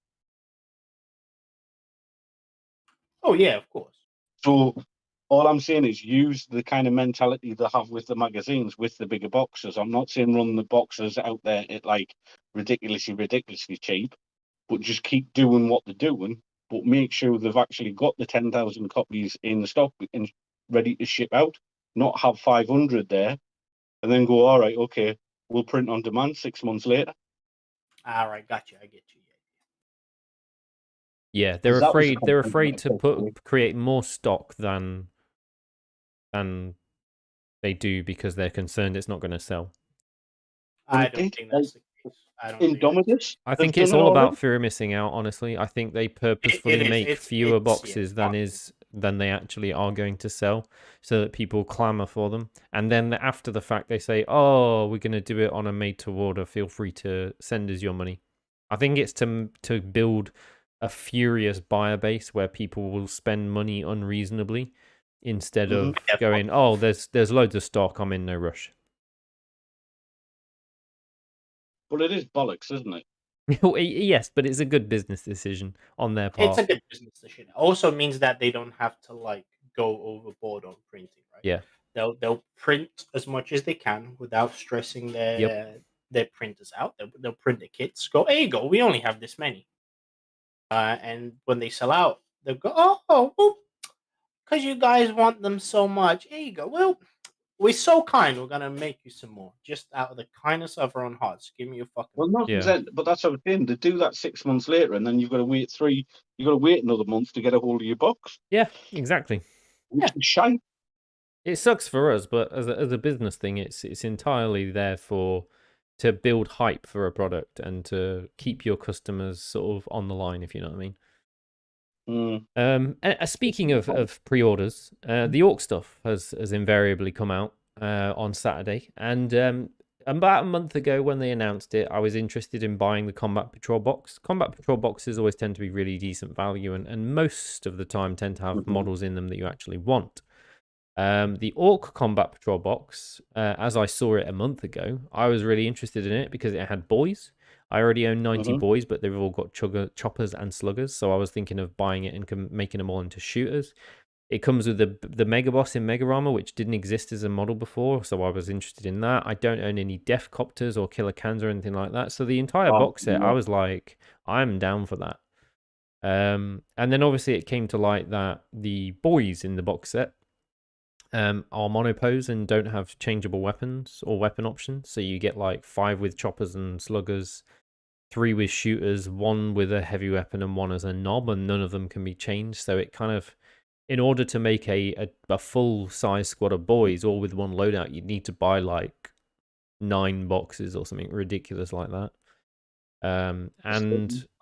Oh yeah, of course. So all I'm saying is use the kind of mentality they have with the magazines, with the bigger boxes. I'm not saying run the boxes out there at like ridiculously cheap, but just keep doing what they're doing, but make sure they've actually got the 10,000 copies in the stock and ready to ship out, not have 500 there and then go, all right, okay, we'll print on demand 6 months later. All right, got you. I get you. Yeah, they're 'Cause that was the afraid. They're complaint afraid that I to took create more stock than they do because they're concerned it's not going to sell. Well, I it don't did. think that's the case. I don't think Indomitus, I they've think it's done it all already. about fear of missing out. Honestly, I think they purposefully it is. make It's fewer yeah, boxes marketing. than they actually are going to sell, so that people clamor for them. And then after the fact, they say, "Oh, we're going to do it on a made to order. Feel free to send us your money." I think it's to build a furious buyer base where people will spend money unreasonably instead Mhm. of going, "Oh, there's loads of stock. I'm in no rush." But it is bollocks, isn't it? Yes, but it's a good business decision on their part. It's a good business decision. It also means that they don't have to like go overboard on printing, right? Yeah. They'll print as much as they can without stressing their printers out. They'll print the kits. Go, here you go. We only have this many. And when they sell out, they'll go, oh, because you guys want them so much. Here you go. Well, we're so kind. We're gonna make you some more, just out of the kindness of our own hearts. Give me your fucking. Well, not Yeah. that, but that's what I'm saying. They do that 6 months later, and then you've got to wait another month to get a hold of your box. Yeah, exactly. Which is shite. It sucks for us, but as a business thing, it's entirely there to build hype for a product and to keep your customers sort of on the line, if you know what I mean. Speaking of pre-orders, the Ork stuff has invariably come out on Saturday, and about a month ago when they announced it, I was interested in buying the Combat Patrol box. Combat Patrol boxes always tend to be really decent value, and most of the time tend to have models in them that you actually want. The Ork Combat Patrol box, as I saw it a month ago, I was really interested in it because it had boys. I already own 90 boys, but they've all got choppers and sluggers, so I was thinking of buying it and making them all into shooters. It comes with the Mega Boss in Mega Armor, which didn't exist as a model before, so I was interested in that. I don't own any Def Copters or Killer Cans or anything like that, so the entire box set, I was like, I'm down for that. And then obviously it came to light that the boys in the box set are monopose and don't have changeable weapons or weapon options. So you get like 5 with choppers and sluggers, 3 with shooters, 1 with a heavy weapon, and 1 as a knob, and none of them can be changed. So it kind of, in order to make a full size squad of boys all with 1 loadout, you'd need to buy like 9 boxes or something ridiculous like that. And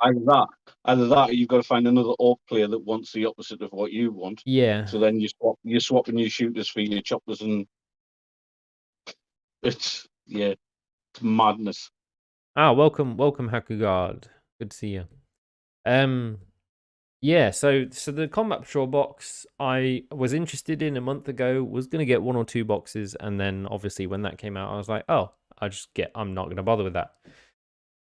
either that, or you've got to find another Ork player that wants the opposite of what you want. yeah, So then you're swapping your shooters for your choppers, and it's madness. welcome Hakugard. Good to see you. Yeah, so the Combat Patrol box I was interested in a month ago, was going to get 1 or 2 boxes, and then obviously when that came out, I was like, oh, I'm not going to bother with that.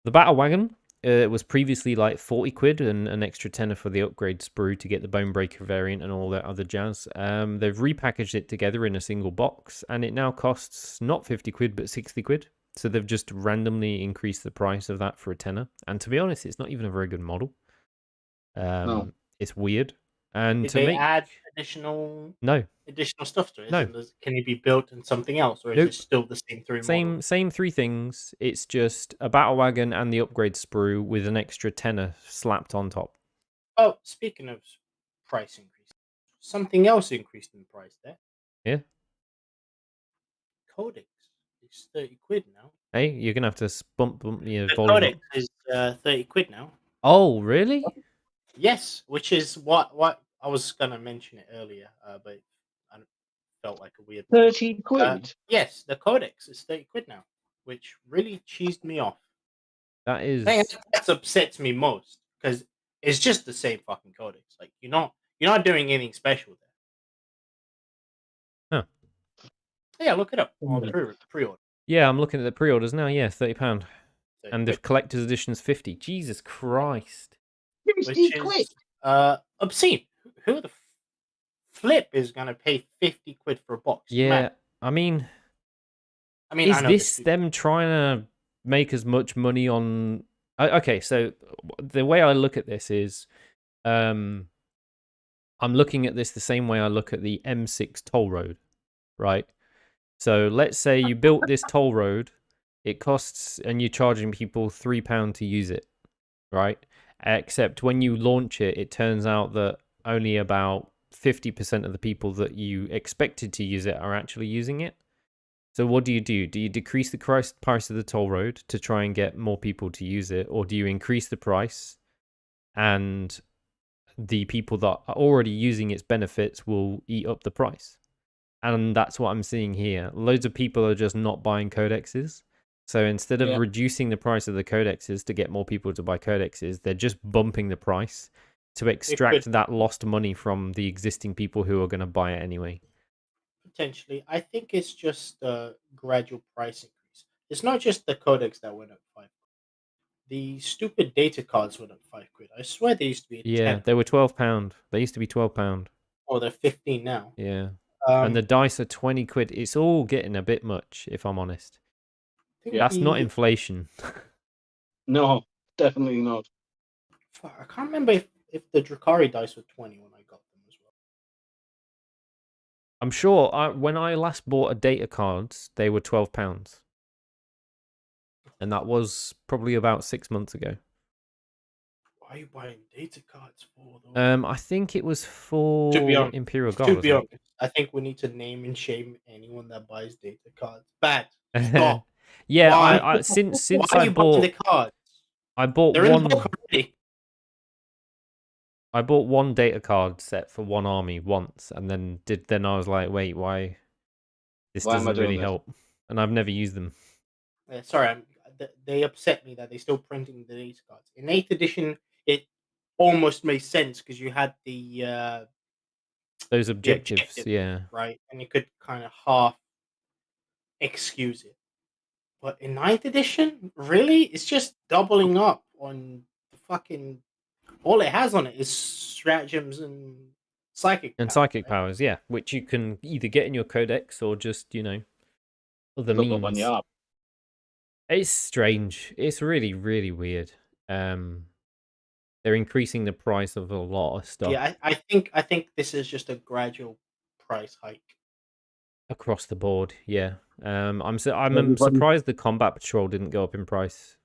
The Battle Wagon, it was previously like 40 quid and an extra tenner for the upgrade sprue to get the Bonebreaker variant and all that other jazz. They've repackaged it together in a single box, and it now costs not 50 quid, but 60 quid. So they've just randomly increased the price of that for a tenner. And to be honest, it's not even a very good model. No. It's weird. And Did they add additional stuff to it? No. Can it be built in something else, or is it still the same 3 models? Same 3 things. It's just a battle wagon and the upgrade sprue with an extra tenner slapped on top. Oh, speaking of price increase, something else increased in price there. Yeah. Codex is 30 quid now. Hey, you're gonna have to bump your The volume Codex up. is 30 quid now. Oh, really? Yes, which is what I was gonna mention it earlier, but I felt like a weird 30 quid? Yes, the Codex is 30 quid now, which really cheesed me off. That is That upsets me most because it's just the same fucking Codex. Like you're not doing anything special there. Huh. Yeah, look it up on pre-order. Yeah, I'm looking at the pre-orders now. Yeah, £30. And the collector's edition's 50. Jesus Christ. 50 quid? Obscene. Who the flip is gonna pay 50 quid for a box? Yeah, Man. I mean, is this them trying to make as much money on Okay, so the way I look at this is, I'm looking at this the same way I look at the M6 toll road, right? So let's say you built this toll road, it costs, and you're charging people £3 to use it, right? Except when you launch it, it turns out that only about 50% of the people that you expected to use it are actually using it. So what do? Do you decrease the price of the toll road to try and get more people to use it, or do you increase the price and the people that are already using its benefits will eat up the price? And that's what I'm seeing here. Loads of people are just not buying codexes. So instead of reducing the price of the codexes to get more people to buy codexes, they're just bumping the price to extract that lost money from the existing people who are going to buy it anyway. Potentially. I think it's just a gradual price increase. It's not just the codex that went up 5. The stupid data cards went up 5 quid. I swear they used to be 10. They were £12. They used to be £12. Oh, they're 15 now. Yeah. And the dice are 20 quid. It's all getting a bit much, if I'm honest. That's not inflation. No, definitely not. I can't remember if the Drakari dice were 20 when I got them as well. I'm sure when I last bought a data cards, they were £12. And that was probably about 6 months ago. Why are you buying data cards for, though? I think it was for Imperial Guard. To be honest, I think we need to name and shame anyone that buys data cards. Bad. Stop. Yeah, Why? since Why I are you buying the cards? I bought They're in the book already. I bought one data card set for one army once, and then I was like, wait, why? This doesn't really help, and I've never used them. Sorry, they upset me that they're still printing the data cards. In 8th edition, it almost made sense because you had the those objectives, yeah, right, and you could kind of half excuse it. But in 9th edition, really, it's just doubling up on the fucking. All it has on it is stratagems and psychic powers, yeah, which you can either get in your codex or just other means. It's strange. It's really, really weird. They're increasing the price of a lot of stuff. Yeah, I think this is just a gradual price hike across the board. Yeah, I'm surprised the combat patrol didn't go up in price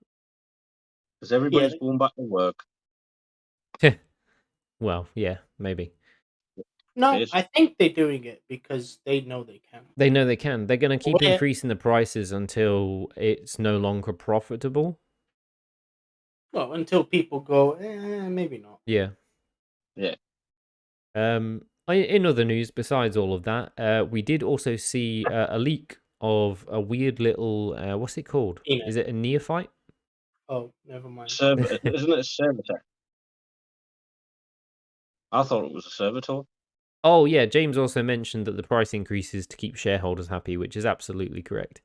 because everybody's going back to work. Well, yeah, maybe. No, I think they're doing it because they know they can. They know they can. They're going to keep increasing the prices until it's no longer profitable. Well, until people go, maybe not. Yeah. Yeah. In other news, besides all of that, we did also see a leak of a weird little, what's it called? Is it a neophyte? Oh, never mind. Isn't it a servitor? I thought it was a servitor. Oh, yeah. James also mentioned that the price increases to keep shareholders happy, which is absolutely correct.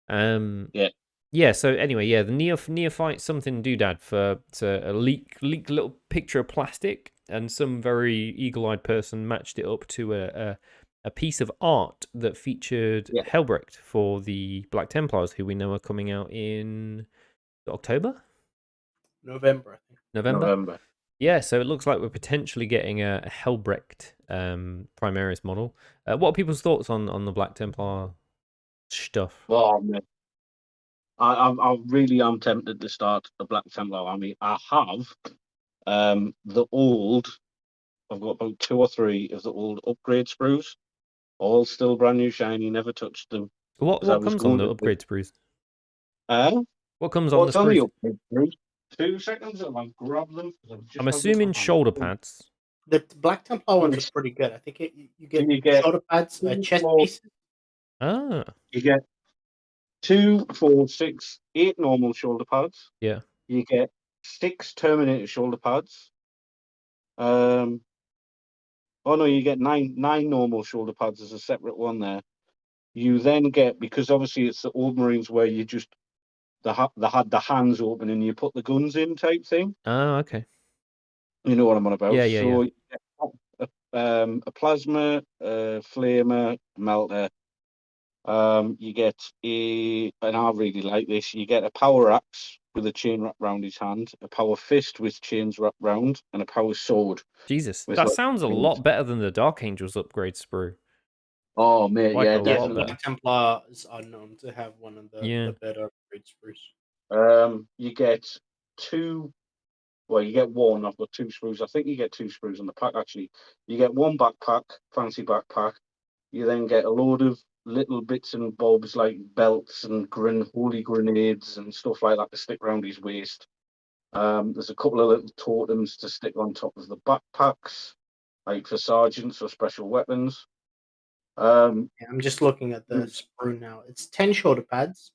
Yeah, so anyway, yeah, the neophyte something doodad for a leak little picture of plastic, and some very eagle-eyed person matched it up to a piece of art that featured Helbrecht for the Black Templars, who we know are coming out in October? November, I think. November. Yeah, so it looks like we're potentially getting a Helbrecht Primaris model. What are people's thoughts on the Black Templar stuff? Well, I really am tempted to start the Black Templar army. I have the old. I've got about 2 or 3 of the old upgrade sprues, all still brand new, shiny. Never touched them. What comes on the upgrade sprues? What comes on the sprues? Upgrade sprues? 2 seconds, I'll grab them. I'm assuming shoulder pads. The Black Templar ones are pretty good. I think you get shoulder pads, chest pieces. Ah. You get 2, 4, 6, 8 normal shoulder pads. Yeah. You get 6 Terminator shoulder pads. Oh no, you get 9 normal shoulder pads as a separate one there. You then get, because obviously it's the old Marines where you just they had the hands open and you put the guns in type thing. Oh, okay. You know what I'm on about. Yeah. So you get a plasma, flamer, melter. You get and I really like this. You get a power axe with a chain wrapped round his hand, a power fist with chains wrapped round, and a power sword. Jesus, with that like sounds a chains. lot better than the Dark Angels upgrade sprue. Oh mate, Like yeah, a lot Yeah, better. definitely. Black Templars are known to have one of Yeah. the better upgrade sprues. You get 2. Well, you get 1. I've got 2 sprues. I think you get 2 sprues in the pack. Actually, you get 1 backpack, fancy backpack. You then get a load of little bits and bobs like belts and holy grenades and stuff like that to stick around his waist. There's a couple of little totems to stick on top of the backpacks, like for sergeants or special weapons. Yeah, I'm just looking at the sprue now. It's 10 shoulder pads,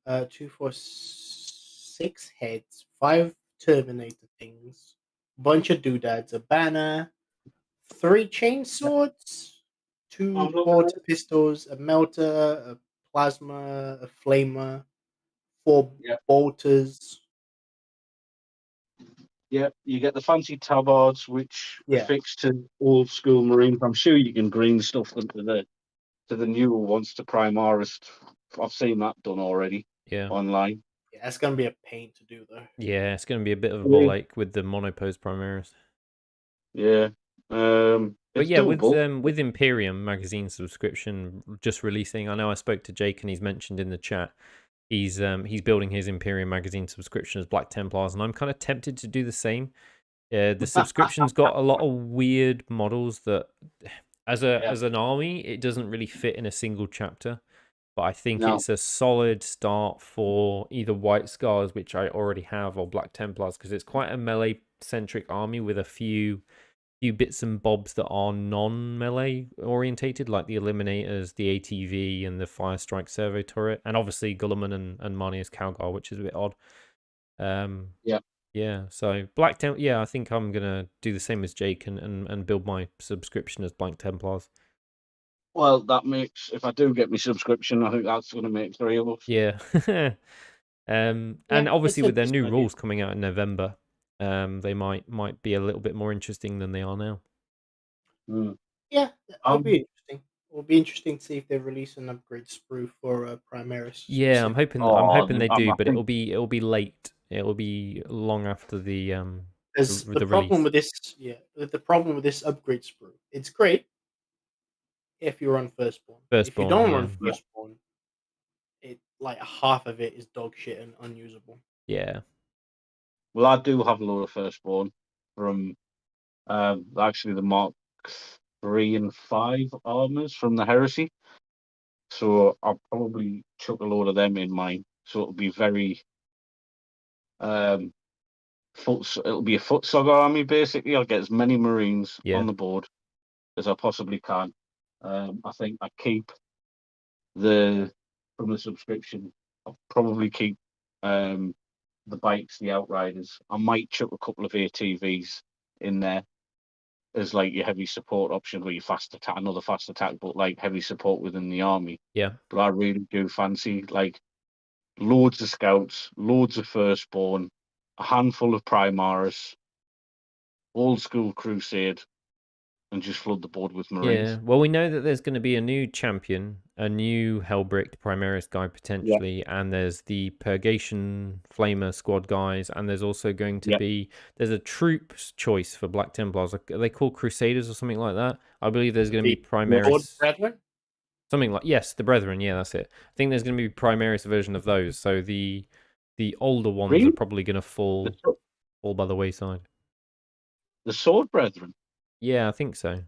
2, 4, 6 heads, 5 Terminator things, bunch of doodads, a banner, 3 chain swords, 2 I'm looking quarter at it. pistols, a melter, a plasma, a flamer, 4 Yeah. bolters. Yeah, you get the fancy tabards, which Yeah. fix to old school Marines. I'm sure you can green stuff them to the newer ones, to Primaris. I've seen that done already Yeah. online. Yeah, that's gonna be a pain to do though. Yeah, it's going to be a bit of a ball ache with the monopose Primaris. Yeah. But It's yeah, doable. with Imperium magazine subscription just releasing, I know I spoke to Jake and he's mentioned in the chat he's building his Imperium magazine subscription as Black Templars, and I'm kind of tempted to do the same. The subscription's got a lot of weird models that, as an army, it doesn't really fit in a single chapter. But I think No. it's a solid start for either White Scars, which I already have, or Black Templars, because it's quite a melee-centric army with a few bits and bobs that are non-melee orientated, like the Eliminators, the ATV, and the Fire Strike Servo Turret, and obviously Gulliman and Marnius Calgar, which is a bit odd. Yeah. So Black I think I'm gonna do the same as Jake and build my subscription as Black Templars. Well, that makes, if I do get my subscription, I think that's going to make 3 of us. Yeah. And obviously with their new idea. rules coming out in November, they might be a little bit more interesting than they are now. Yeah, it'll be interesting. It'll be interesting to see if they release an upgrade sprue for Primaris. Yeah, I'm hoping they do, but it'll be late. It'll be long after the problem with this, the problem with this upgrade sprue, it's great if you run Firstborn. If you don't run Firstborn, it like half of it is dog shit and unusable. Yeah. Well, I do have a load of Firstborn from actually the Mark 3 and 5 armors from the Heresy. So I'll probably chuck a load of them in mine. So it'll be very it'll be a foot slug army basically. I'll get as many Marines on the board as I possibly can. I think I keep from the subscription. I'll probably keep the bikes, the Outriders. I might chuck a couple of ATVs in there as like your heavy support option, or your fast attack, another fast attack, but like heavy support within the army. Yeah. But I really do fancy like loads of scouts, loads of Firstborn, a handful of Primaris, old school Crusade, and just flood the board with Marines. Yeah, well, we know that there's going to be a new champion, a new Hellbrick Primaris guy potentially, and there's the Purgation Flamer squad guys, and there's also going to be there's a troops choice for Black Templars. Are they called Crusaders or something like that? I believe there's going to be Primaris. Brethren? Something like the Brethren. Yeah, that's it. I think there's going to be a Primaris version of those. So the older ones are probably going to fall by the wayside. The Sword Brethren. Yeah, I think so.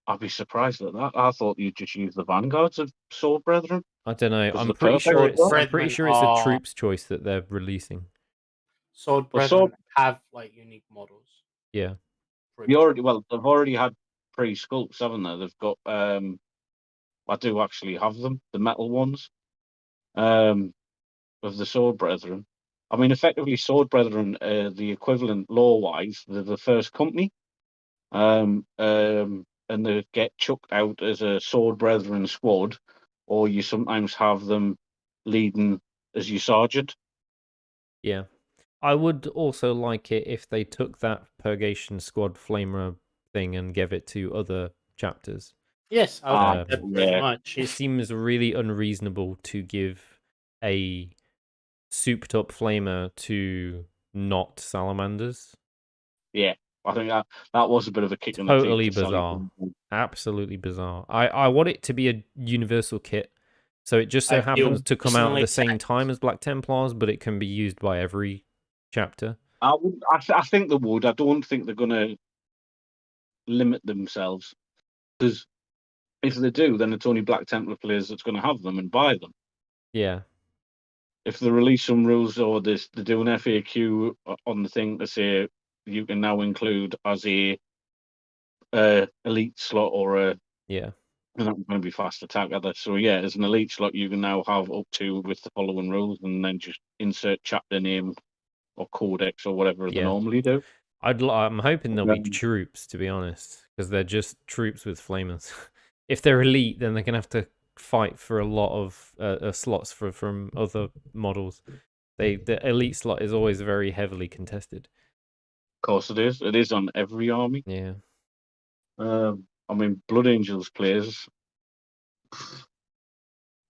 I'd be surprised at that. I thought you'd just use the vanguards of Sword Brethren. I don't know. I'm pretty sure it's a troops choice that they're releasing. Sword Brethren have like unique models. Yeah. They've already had pre-sculpts, haven't they? They've got I do actually have them, the metal ones. Of the Sword Brethren. I mean, effectively, Sword Brethren, the equivalent law-wise, they're the first company. And they get chucked out as a Sword Brethren squad, or you sometimes have them leading as your sergeant. Yeah. I would also like it if they took that Purgation Squad Flamer thing and gave it to other chapters. Yes, I like that very much. It seems really unreasonable to give a souped up flamer to not salamanders. Yeah, I think that was a bit of a kick in the Totally teeth. To bizarre. Absolutely bizarre. I want it to be a universal kit. So it just so I feel happens to come out at personally the same that time as Black Templars, but it can be used by every chapter. I think they would. I don't think they're going to limit themselves, because if they do, then it's only Black Templar players that's going to have them and buy them. Yeah. If they release some rules or they do an FAQ on the thing to say you can now include as a elite slot or a Yeah. they're not going to be fast attack either. So yeah, as an elite slot, you can now have up to with the following rules, and then just insert chapter name or codex or whatever they Yeah. normally do. I'm hoping there'll be troops, to be honest, because they're just troops with flamers. If they're elite, then they're gonna have to fight for a lot of slots from other models. The elite slot is always very heavily contested. Of course, it is. It is on every army. Yeah. I mean, Blood Angels players.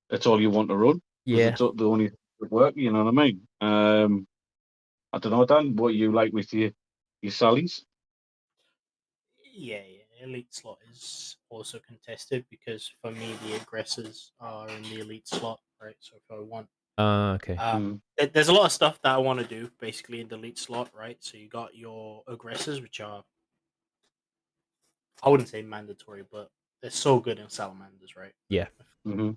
It's all you want to run. Yeah. It's the only work. You know what I mean? I don't know, Dan. What you like with your Sallies? yeah, elite slot is also contested because for me the aggressors are in the elite slot, right? So if I want, Okay. there's a lot of stuff that I want to do basically in the elite slot, right? So you got your aggressors, which are, I wouldn't say mandatory, but they're so good in salamanders, right? Yeah. So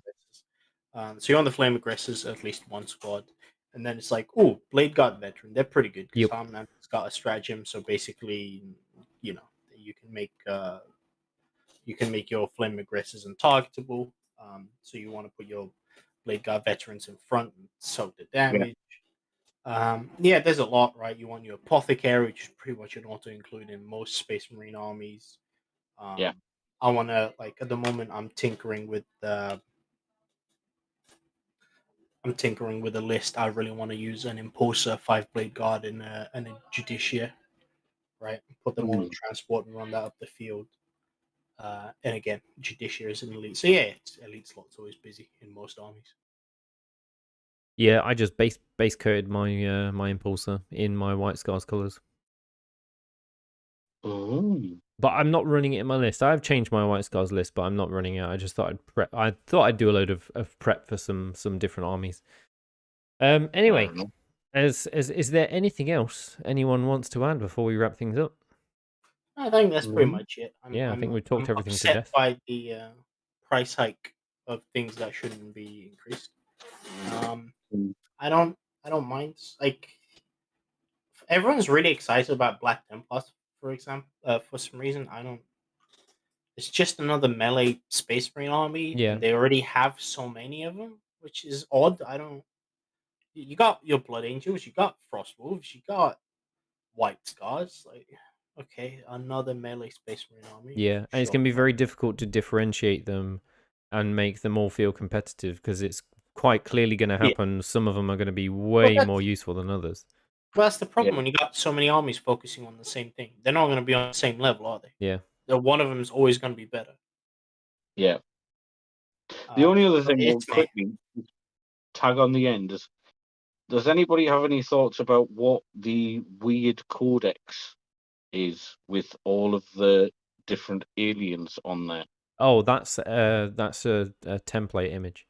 you're on the flame aggressors, at least one squad, and then it's like, oh, Blade Guard veteran, they're pretty good because Salamander's got a stratagem, so basically, you know, you can make your flame aggressors untargetable. So you want to put your Blade Guard veterans in front and soak the damage. Yeah, there's a lot, right? You want your apothecary, which is pretty much an auto include in most Space Marine armies. Yeah. I want to, like, at the moment I'm tinkering with a list. I really want to use an Impulsor, 5 Blade Guard, and a Judicia, right? Put them all in transport and run that up the field. And again, Judicia is an elite. So yeah, it's elite slot's always busy in most armies. Yeah, I just base coated my my Impulsor in my White Scars colors. But I'm not running it in my list. I've changed my White Scars list, but I'm not running it. I just thought I'd prep. I thought I'd do a load of prep for some different armies. Anyway, is there anything else anyone wants to add before we wrap things up? I think that's pretty much it. I think we've talked everything to upset death. by the price hike of things that shouldn't be increased. I don't mind. Like, everyone's really excited about Black Templars, for example. For some reason, I don't. It's just another melee Space Marine army, Yeah. and they already have so many of them, which is odd. I don't. You got your Blood Angels, you got Frost Wolves, you got White Scars. Like, okay, another melee Space Marine army. Yeah, and it's going to be very difficult to differentiate them and make them all feel competitive because it's quite clearly going to happen. Some of them are going to be way more useful than others. Well, that's the problem when you got so many armies focusing on the same thing. They're not going to be on the same level, are they? Yeah. One of them is always going to be better. Yeah. The only other thing we'll quickly tag on the end is, does anybody have any thoughts about what the weird codex is with all of the different aliens on there? Oh, that's a template image.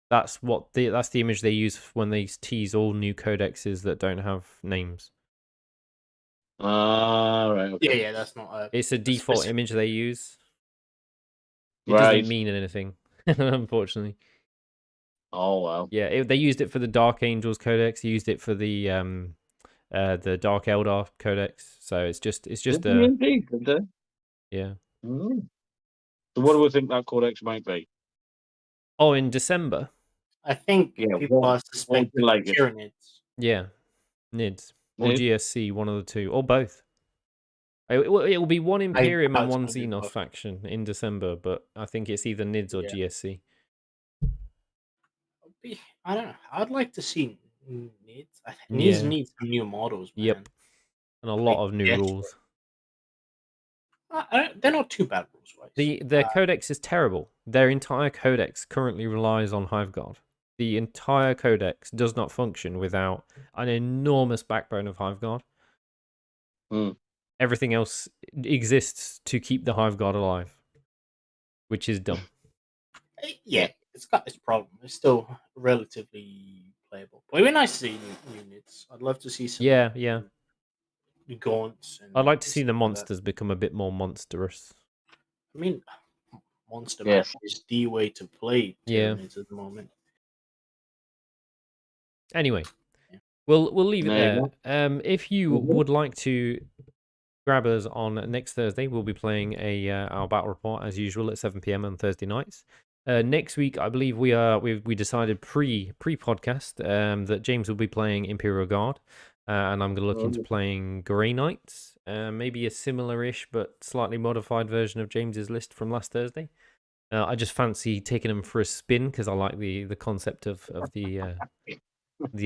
That's the image they use when they tease all new codexes that don't have names. Right. Okay. Yeah, that's not. It's a default image they use. It Right. doesn't mean anything, unfortunately. Oh wow. Yeah, they used it for the Dark Angels Codex. They used it for the Dark Eldar Codex. So it's just Indeed, yeah. So what do we think that codex might be? Oh, in December. I think people are suspecting Tyranids. Yeah, Nids or GSC, one of the two, or both. It will be one Imperium and one Xenos faction in December, but I think it's either Nids or GSC. I don't know. I'd like to see Nids. Nids need some new models, man. Yep, and a lot of new rules. They're not too bad rules-wise. Their codex is terrible. Their entire codex currently relies on Hive Guard. The entire codex does not function without an enormous backbone of Hive Guard. Everything else exists to keep the Hive Guard alive, which is dumb. Yeah, it's got its problem. It's still relatively playable. But it'd be nice to see new units. I'd love to see some Yeah. gaunts. And I'd like to see the stuff like that. monsters become a bit more monstrous. I mean, Monster Yes. Mash is the way to play Yeah. Tyranids at the moment. Anyway, Yeah. we'll leave it There you there. If you Mhm. would like to grab us on next Thursday, we'll be playing our battle report as usual at 7 p.m. on Thursday nights. Next week, I believe we decided pre podcast that James will be playing Imperial Guard, and I'm going to look into playing Grey Knights, maybe a similar-ish but slightly modified version of James's list from last Thursday. I just fancy taking them for a spin because I like the concept of the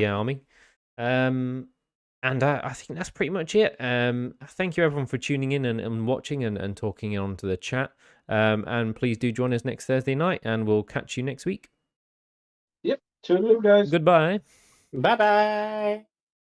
army. And I think that's pretty much it. Thank you everyone for tuning in and watching and talking onto the chat. And please do join us next Thursday night, and we'll catch you next week. Yep. Toodaloo, guys. Goodbye. Bye bye.